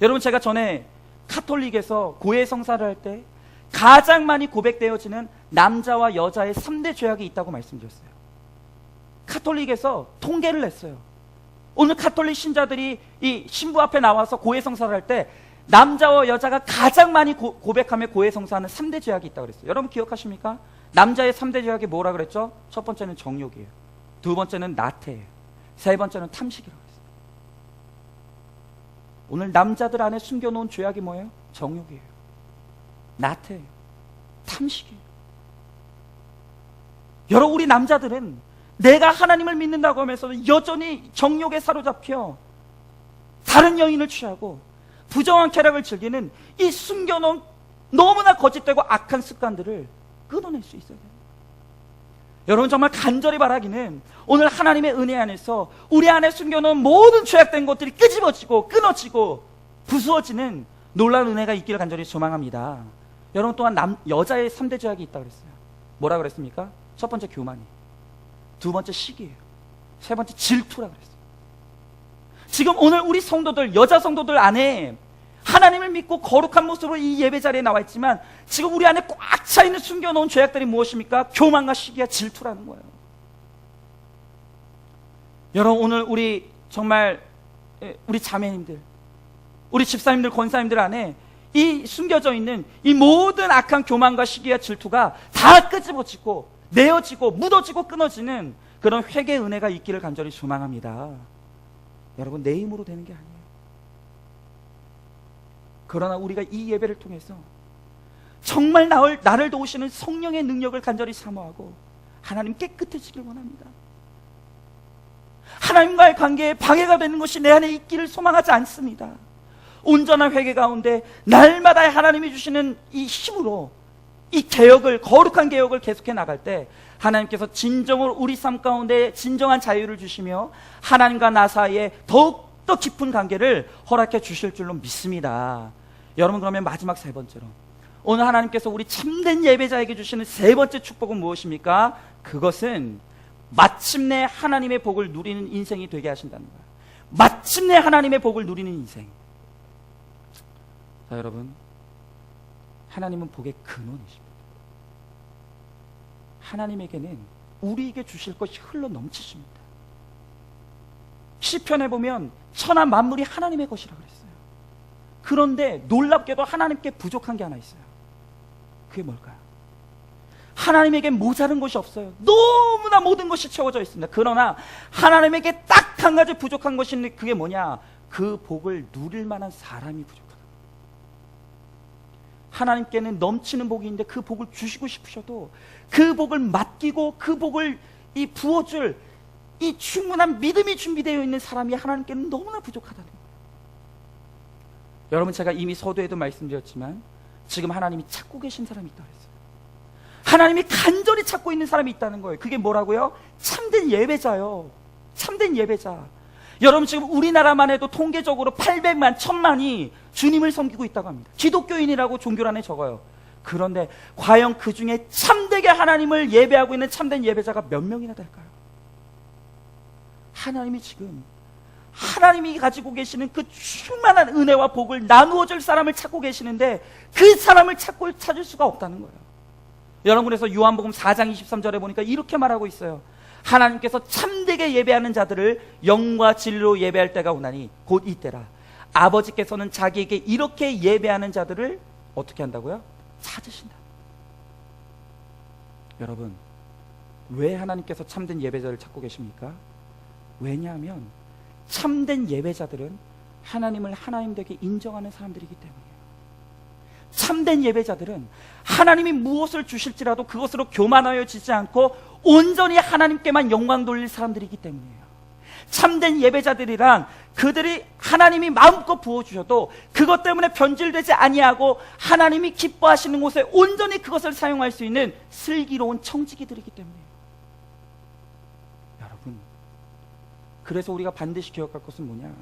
여러분, 제가 전에 카톨릭에서 고해 성사를 할 때 가장 많이 고백되어지는 남자와 여자의 3대 죄악이 있다고 말씀드렸어요. 카톨릭에서 통계를 냈어요. 오늘 카톨릭 신자들이 이 신부 앞에 나와서 고해 성사를 할 때 남자와 여자가 가장 많이 고백하며 고해 성사하는 3대 죄악이 있다고 그랬어요. 여러분, 기억하십니까? 남자의 3대 죄악이 뭐라 그랬죠? 첫 번째는 정욕이에요. 두 번째는 나태예요. 세 번째는 탐식이라고 했어요. 오늘 남자들 안에 숨겨놓은 죄악이 뭐예요? 정욕이에요. 나태예요. 탐식이에요. 여러분, 우리 남자들은 내가 하나님을 믿는다고 하면서 여전히 정욕에 사로잡혀 다른 여인을 취하고 부정한 쾌락을 즐기는 이 숨겨놓은 너무나 거짓되고 악한 습관들을 끊어낼 수 있어야 돼요. 여러분 정말 간절히 바라기는 오늘 하나님의 은혜 안에서 우리 안에 숨겨놓은 모든 죄악된 것들이 끄집어지고 끊어지고 부수어지는 놀라운 은혜가 있기를 간절히 소망합니다. 여러분 또한 여자의 3대 죄악이 있다고 그랬어요. 뭐라 그랬습니까? 첫 번째 교만이, 두 번째 시기예요. 세 번째 질투라고 그랬어요. 지금 오늘 우리 성도들, 여자 성도들 안에 하나님을 믿고 거룩한 모습으로 이 예배 자리에 나와 있지만 지금 우리 안에 꽉 차 있는 숨겨놓은 죄악들이 무엇입니까? 교만과 시기와 질투라는 거예요. 여러분 오늘 우리 정말 우리 자매님들, 우리 집사님들, 권사님들 안에 이 숨겨져 있는 이 모든 악한 교만과 시기와 질투가 다 끄집어지고 내어지고 묻어지고 끊어지는 그런 회개의 은혜가 있기를 간절히 소망합니다. 여러분 내 힘으로 되는 게 아니에요. 그러나 우리가 이 예배를 통해서 정말 나를 도우시는 성령의 능력을 간절히 사모하고 하나님 깨끗해지길 원합니다. 하나님과의 관계에 방해가 되는 것이 내 안에 있기를 소망하지 않습니다. 온전한 회개 가운데 날마다 하나님이 주시는 이 힘으로 이 개혁을, 거룩한 개혁을 계속해 나갈 때 하나님께서 진정으로 우리 삶 가운데 진정한 자유를 주시며 하나님과 나 사이에 더욱더 깊은 관계를 허락해 주실 줄로 믿습니다. 여러분 그러면 마지막 세 번째로 오늘 하나님께서 우리 참된 예배자에게 주시는 세 번째 축복은 무엇입니까? 그것은 마침내 하나님의 복을 누리는 인생이 되게 하신다는 거예요. 마침내 하나님의 복을 누리는 인생. 자 여러분, 하나님은 복의 근원이십니다. 하나님에게는 우리에게 주실 것이 흘러 넘치십니다. 시편에 보면 천하 만물이 하나님의 것이라고 그랬어요. 그런데 놀랍게도 하나님께 부족한 게 하나 있어요. 그게 뭘까요? 하나님에게 모자른 것이 없어요. 너무나 모든 것이 채워져 있습니다. 그러나 하나님에게 딱 한 가지 부족한 것이 있는데 그게 뭐냐? 그 복을 누릴 만한 사람이 부족하다. 하나님께는 넘치는 복이 있는데 그 복을 주시고 싶으셔도 그 복을 맡기고 그 복을 부어줄 이 충분한 믿음이 준비되어 있는 사람이 하나님께는 너무나 부족하다는 거예요. 여러분 제가 이미 서두에도 말씀드렸지만 지금 하나님이 찾고 계신 사람이 있다고 했어요. 하나님이 간절히 찾고 있는 사람이 있다는 거예요. 그게 뭐라고요? 참된 예배자요. 참된 예배자. 여러분 지금 우리나라만 해도 통계적으로 800만, 1000만이 주님을 섬기고 있다고 합니다. 기독교인이라고 종교란에 적어요. 그런데 과연 그 중에 참되게 하나님을 예배하고 있는 참된 예배자가 몇 명이나 될까요? 하나님이 지금 하나님이 가지고 계시는 그 충만한 은혜와 복을 나누어 줄 사람을 찾고 계시는데 그 사람을 찾을 수가 없다는 거예요. 여러분 그래서 요한복음 4장 23절에 보니까 이렇게 말하고 있어요. 하나님께서 참되게 예배하는 자들을 영과 진리로 예배할 때가 오나니 곧 이때라. 아버지께서는 자기에게 이렇게 예배하는 자들을 어떻게 한다고요? 찾으신다. 여러분 왜 하나님께서 참된 예배자를 찾고 계십니까? 왜냐하면 참된 예배자들은 하나님을 하나님 되게 인정하는 사람들이기 때문이에요. 참된 예배자들은 하나님이 무엇을 주실지라도 그것으로 교만하여지지 않고 온전히 하나님께만 영광 돌릴 사람들이기 때문이에요. 참된 예배자들이란 그들이 하나님이 마음껏 부어주셔도 그것 때문에 변질되지 아니하고 하나님이 기뻐하시는 곳에 온전히 그것을 사용할 수 있는 슬기로운 청지기들이기 때문이에요. 여러분 그래서 우리가 반드시 기억할 것은 뭐냐?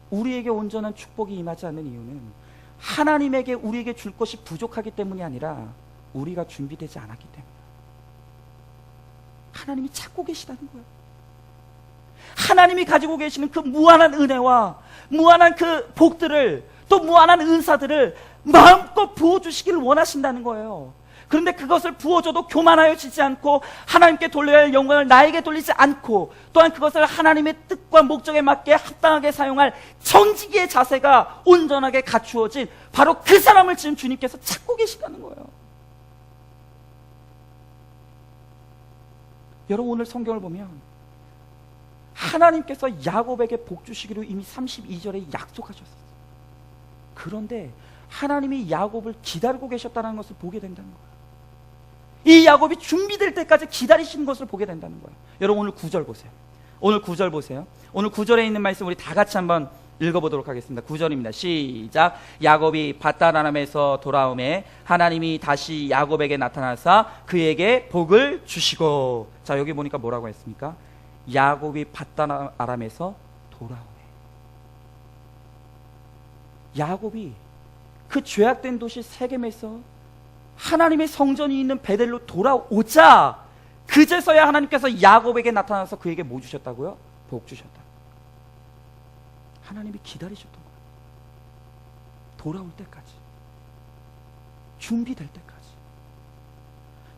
우리에게 온전한 축복이 임하지 않는 이유는 하나님에게 우리에게 줄 것이 부족하기 때문이 아니라 우리가 준비되지 않았기 때문이에요. 하나님이 찾고 계시다는 거예요. 하나님이 가지고 계시는 그 무한한 은혜와 무한한 그 복들을 또 무한한 은사들을 마음껏 부어주시기를 원하신다는 거예요. 그런데 그것을 부어줘도 교만하여지지 않고 하나님께 돌려야 할 영광을 나에게 돌리지 않고 또한 그것을 하나님의 뜻과 목적에 맞게 합당하게 사용할 정직의 자세가 온전하게 갖추어진 바로 그 사람을 지금 주님께서 찾고 계시다는 거예요. 여러분 오늘 성경을 보면 하나님께서 야곱에게 복 주시기로 이미 32절에 약속하셨어요. 그런데 하나님이 야곱을 기다리고 계셨다는 것을 보게 된다는 거예요. 이 야곱이 준비될 때까지 기다리시는 것을 보게 된다는 거예요. 여러분 오늘 9절 보세요. 오늘 9절 보세요. 오늘 9절에 있는 말씀 우리 다 같이 한번 읽어보도록 하겠습니다. 9절입니다. 시작. 야곱이 밧다람에서 돌아오매 하나님이 다시 야곱에게 나타나사 그에게 복을 주시고. 자, 여기 보니까 뭐라고 했습니까? 야곱이 밧다람에서 돌아오매. 야곱이 그 죄악된 도시 세겜에서 하나님의 성전이 있는 베델로 돌아오자 그제서야 하나님께서 야곱에게 나타나서 그에게 뭐 주셨다고요? 복 주셨다. 하나님이 기다리셨던 거예요. 돌아올 때까지, 준비될 때까지,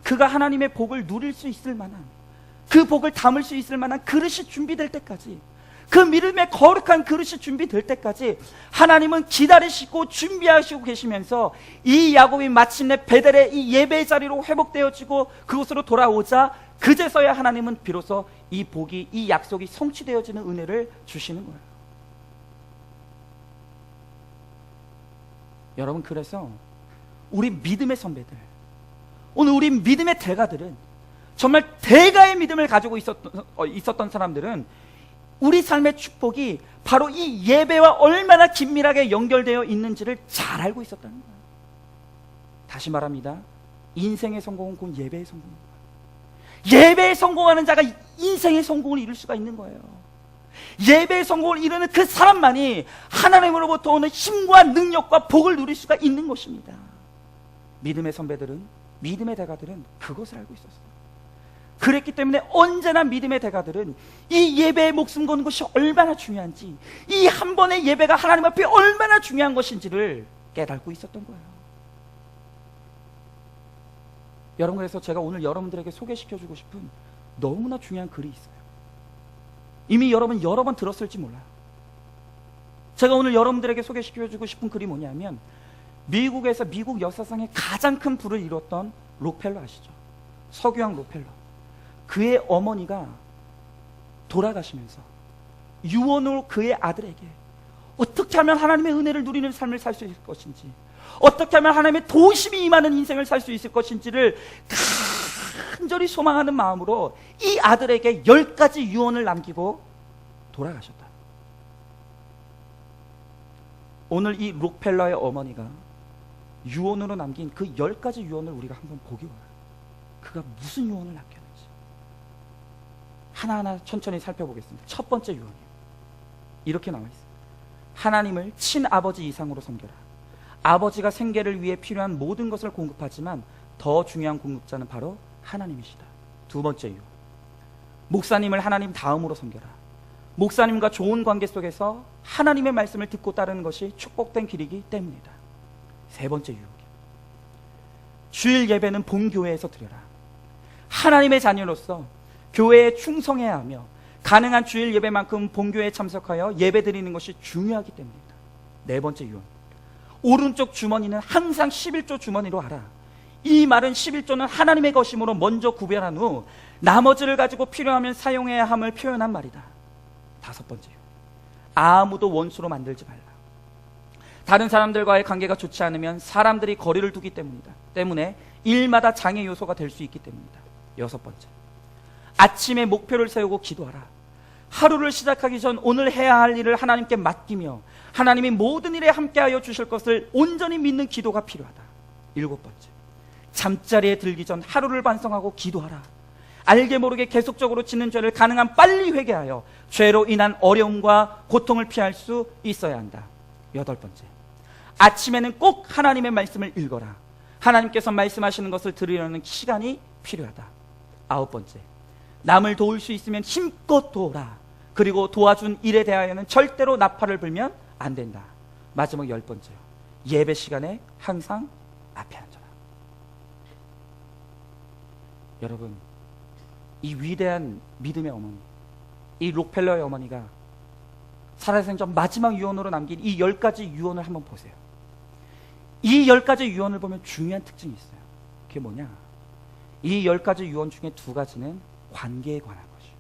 그가 하나님의 복을 누릴 수 있을 만한, 그 복을 담을 수 있을 만한 그릇이 준비될 때까지, 그 믿음의 거룩한 그릇이 준비될 때까지 하나님은 기다리시고 준비하시고 계시면서 이 야곱이 마침내 베델의 이 예배의 자리로 회복되어지고 그곳으로 돌아오자 그제서야 하나님은 비로소 이 복이, 이 약속이 성취되어지는 은혜를 주시는 거예요. 여러분, 그래서 우리 믿음의 선배들, 오늘 우리 믿음의 대가들은, 정말 대가의 믿음을 가지고 있었던 사람들은 우리 삶의 축복이 바로 이 예배와 얼마나 긴밀하게 연결되어 있는지를 잘 알고 있었다는 거예요. 다시 말합니다. 인생의 성공은 곧 예배의 성공입니다. 예배에 성공하는 자가 인생의 성공을 이룰 수가 있는 거예요. 예배의 성공을 이루는 그 사람만이 하나님으로부터 오는 힘과 능력과 복을 누릴 수가 있는 것입니다. 믿음의 선배들은, 믿음의 대가들은 그것을 알고 있었어요. 그랬기 때문에 언제나 믿음의 대가들은 이 예배에 목숨 거는 것이 얼마나 중요한지, 이 한 번의 예배가 하나님 앞에 얼마나 중요한 것인지를 깨닫고 있었던 거예요. 여러분, 그래서 제가 오늘 여러분들에게 소개시켜주고 싶은 너무나 중요한 글이 있어요. 이미 여러분 여러 번 들었을지 몰라요. 제가 오늘 여러분들에게 소개시켜주고 싶은 글이 뭐냐면, 미국에서 미국 역사상에 가장 큰 부를 이뤘던 록펠러 아시죠? 석유왕 록펠러. 그의 어머니가 돌아가시면서 유언으로 그의 아들에게 어떻게 하면 하나님의 은혜를 누리는 삶을 살 수 있을 것인지, 어떻게 하면 하나님의 도심이 임하는 인생을 살 수 있을 것인지를 간절히 소망하는 마음으로 이 아들에게 10가지 유언을 남기고 돌아가셨다. 오늘 이 록펠러의 어머니가 유언으로 남긴 그 10가지 유언을 우리가 한번 보기 바라요. 그가 무슨 유언을 남겼는지 하나하나 천천히 살펴보겠습니다. 첫 번째 유언이에요. 이렇게 나와 있어요. 하나님을 친아버지 이상으로 섬겨라. 아버지가 생계를 위해 필요한 모든 것을 공급하지만 더 중요한 공급자는 바로 하나님이시다. 두 번째 유언. 목사님을 하나님 다음으로 섬겨라. 목사님과 좋은 관계 속에서 하나님의 말씀을 듣고 따르는 것이 축복된 길이기 때문이다. 세 번째 유언. 주일 예배는 본교회에서 드려라. 하나님의 자녀로서 교회에 충성해야 하며 가능한 주일 예배만큼 본교회에 참석하여 예배 드리는 것이 중요하기 때문이다. 네 번째 유언. 오른쪽 주머니는 항상 11조 주머니로 하라. 이 말은 11조는 하나님의 것임으로 먼저 구별한 후 나머지를 가지고 필요하면 사용해야 함을 표현한 말이다. 다섯 번째 유언. 아무도 원수로 만들지 말라. 다른 사람들과의 관계가 좋지 않으면 사람들이 거리를 두기 때문에 일마다 장애 요소가 될 수 있기 때문이다. 여섯 번째. 아침에 목표를 세우고 기도하라. 하루를 시작하기 전 오늘 해야 할 일을 하나님께 맡기며 하나님이 모든 일에 함께하여 주실 것을 온전히 믿는 기도가 필요하다. 일곱 번째. 잠자리에 들기 전 하루를 반성하고 기도하라. 알게 모르게 계속적으로 짓는 죄를 가능한 빨리 회개하여 죄로 인한 어려움과 고통을 피할 수 있어야 한다. 여덟 번째. 아침에는 꼭 하나님의 말씀을 읽어라. 하나님께서 말씀하시는 것을 들으려는 시간이 필요하다. 아홉 번째. 남을 도울 수 있으면 힘껏 도우라. 그리고 도와준 일에 대하여는 절대로 나팔을 불면 안 된다. 마지막 열 번째요. 예배 시간에 항상 앞에 앉아라. 여러분, 이 위대한 믿음의 어머니, 이 록펠러의 어머니가 살아생전 마지막 유언으로 남긴 이 10가지 유언을 한번 보세요. 이 10가지 유언을 보면 중요한 특징이 있어요. 그게 뭐냐? 이 10가지 유언 중에 2가지는 관계에 관한 것이에요.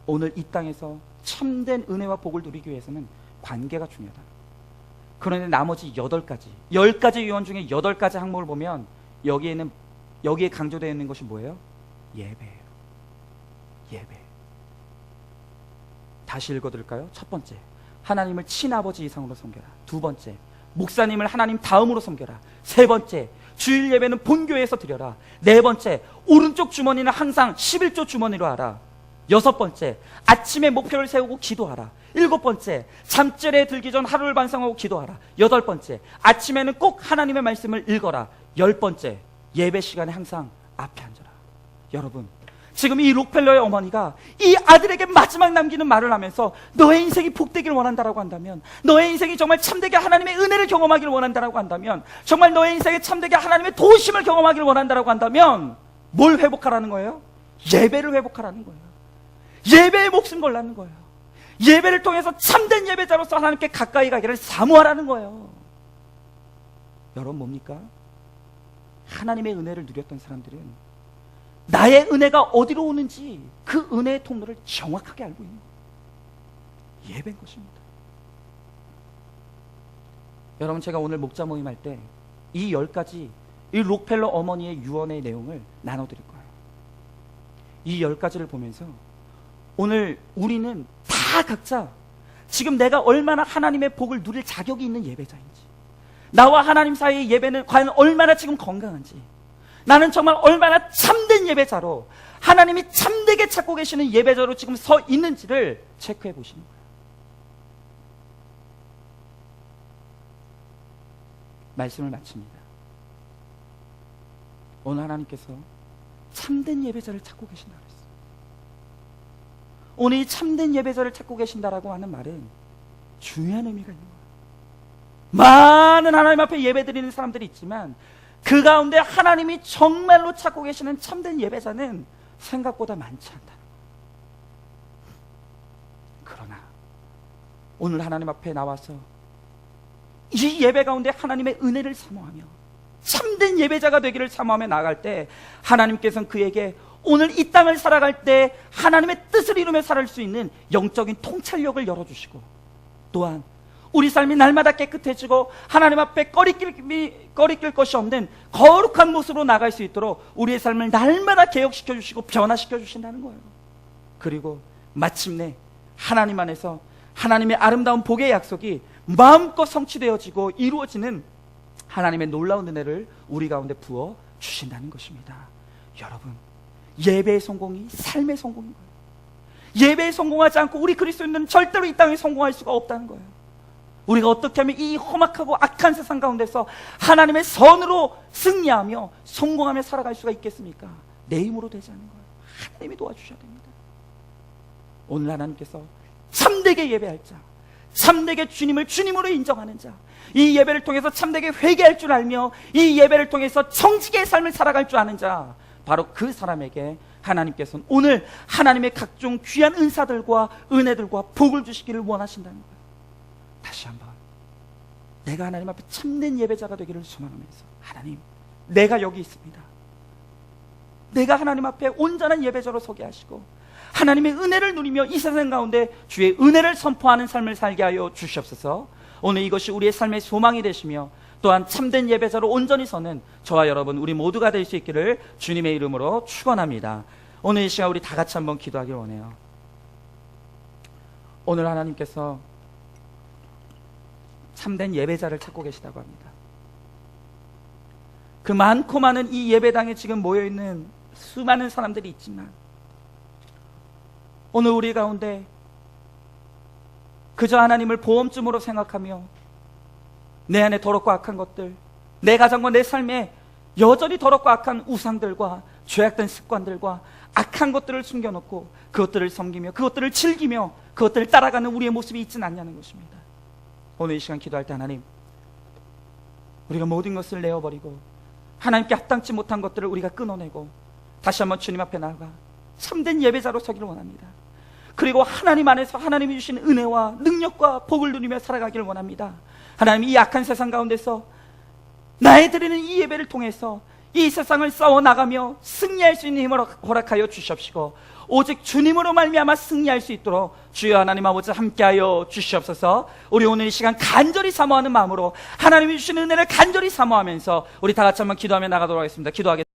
오늘 이 땅에서 참된 은혜와 복을 누리기 위해서는 관계가 중요하다. 그런데 나머지 8가지, 10가지 유언 중에 8가지 항목을 보면 여기에 강조되어 있는 것이 뭐예요? 예배예요. 예배. 다시 읽어드릴까요? 첫 번째, 하나님을 친아버지 이상으로 섬겨라. 두 번째, 목사님을 하나님 다음으로 섬겨라. 세 번째, 주일 예배는 본교회에서 드려라. 네 번째, 오른쪽 주머니는 항상 11조 주머니로 하라. 여섯 번째, 아침에 목표를 세우고 기도하라. 일곱 번째, 잠자리에 들기 전 하루를 반성하고 기도하라. 여덟 번째, 아침에는 꼭 하나님의 말씀을 읽어라. 열 번째, 예배 시간에 항상 앞에 앉아라. 여러분, 지금 이 록펠러의 어머니가 이 아들에게 마지막 남기는 말을 하면서 너의 인생이 복되길 원한다라고 한다면, 너의 인생이 정말 참되게 하나님의 은혜를 경험하기를 원한다라고 한다면, 정말 너의 인생에 참되게 하나님의 도우심을 경험하기를 원한다라고 한다면 뭘 회복하라는 거예요? 예배를 회복하라는 거예요. 예배에 목숨 걸라는 거예요. 예배를 통해서 참된 예배자로서 하나님께 가까이 가기를 사모하라는 거예요. 여러분, 뭡니까? 하나님의 은혜를 누렸던 사람들은 나의 은혜가 어디로 오는지 그 은혜의 통로를 정확하게 알고 있는 거예요. 예배인 것입니다. 여러분, 제가 오늘 목자 모임할 때 이 10가지 이 록펠러 어머니의 유언의 내용을 나눠드릴 거예요. 이 10가지를 보면서 오늘 우리는 다 각자 지금 내가 얼마나 하나님의 복을 누릴 자격이 있는 예배자인지, 나와 하나님 사이의 예배는 과연 얼마나 지금 건강한지, 나는 정말 얼마나 참된 예배자로, 하나님이 참되게 찾고 계시는 예배자로 지금 서 있는지를 체크해 보시는 거예요. 말씀을 마칩니다. 오늘 하나님께서 참된 예배자를 찾고 계신다 그랬어요. 오늘 이 참된 예배자를 찾고 계신다라고 하는 말은 중요한 의미가 있는 거예요. 많은 하나님 앞에 예배드리는 사람들이 있지만 그 가운데 하나님이 정말로 찾고 계시는 참된 예배자는 생각보다 많지 않다는 거예요. 그러나 오늘 하나님 앞에 나와서 이 예배 가운데 하나님의 은혜를 사모하며 참된 예배자가 되기를 사모하며 나아갈 때 하나님께서는 그에게 오늘 이 땅을 살아갈 때 하나님의 뜻을 이루며 살아갈 수 있는 영적인 통찰력을 열어주시고, 또한 우리 삶이 날마다 깨끗해지고 하나님 앞에 꺼리낄 것이 없는 거룩한 모습으로 나갈 수 있도록 우리의 삶을 날마다 개혁시켜 주시고 변화시켜 주신다는 거예요. 그리고 마침내 하나님 안에서 하나님의 아름다운 복의 약속이 마음껏 성취되어지고 이루어지는 하나님의 놀라운 은혜를 우리 가운데 부어 주신다는 것입니다. 여러분, 예배의 성공이 삶의 성공인 거예요. 예배에 성공하지 않고 우리 그리스도인들은 절대로 이 땅에 성공할 수가 없다는 거예요. 우리가 어떻게 하면 이 험악하고 악한 세상 가운데서 하나님의 선으로 승리하며 성공하며 살아갈 수가 있겠습니까? 내 힘으로 되지 않는 거예요. 하나님이 도와주셔야 됩니다. 오늘 하나님께서 참되게 예배할 자, 참되게 주님을 주님으로 인정하는 자, 이 예배를 통해서 참되게 회개할 줄 알며 이 예배를 통해서 정직의 삶을 살아갈 줄 아는 자, 바로 그 사람에게 하나님께서는 오늘 하나님의 각종 귀한 은사들과 은혜들과 복을 주시기를 원하신다는 거예요. 다시 한번 내가 하나님 앞에 참된 예배자가 되기를 소망하면서, 하나님, 내가 여기 있습니다. 내가 하나님 앞에 온전한 예배자로 서게 하시고 하나님의 은혜를 누리며 이 세상 가운데 주의 은혜를 선포하는 삶을 살게 하여 주시옵소서. 오늘 이것이 우리의 삶의 소망이 되시며 또한 참된 예배자로 온전히 서는 저와 여러분 우리 모두가 될 수 있기를 주님의 이름으로 축원합니다. 오늘 이 시간 우리 다 같이 한번 기도하길 원해요. 오늘 하나님께서 참된 예배자를 찾고 계시다고 합니다. 그 많고 많은 이 예배당에 지금 모여있는 수많은 사람들이 있지만 오늘 우리 가운데 그저 하나님을 보험쯤으로 생각하며 내 안에 더럽고 악한 것들, 내 가정과 내 삶에 여전히 더럽고 악한 우상들과 죄악된 습관들과 악한 것들을 숨겨놓고 그것들을 섬기며 그것들을 즐기며 그것들을 따라가는 우리의 모습이 있지는 않냐는 것입니다. 오늘 이 시간 기도할 때 하나님, 우리가 모든 것을 내어버리고 하나님께 합당치 못한 것들을 우리가 끊어내고 다시 한번 주님 앞에 나아가 참된 예배자로 서기를 원합니다. 그리고 하나님 안에서 하나님이 주신 은혜와 능력과 복을 누리며 살아가기를 원합니다. 하나님, 이 악한 세상 가운데서 나의 드리는 이 예배를 통해서 이 세상을 싸워나가며 승리할 수 있는 힘을 허락하여 주시옵시고 오직 주님으로 말미암아 승리할 수 있도록 주여 하나님 아버지 함께하여 주시옵소서. 우리 오늘 이 시간 간절히 사모하는 마음으로 하나님이 주신 은혜를 간절히 사모하면서 우리 다 같이 한번 기도하며 나가도록 하겠습니다. 기도하겠습니다.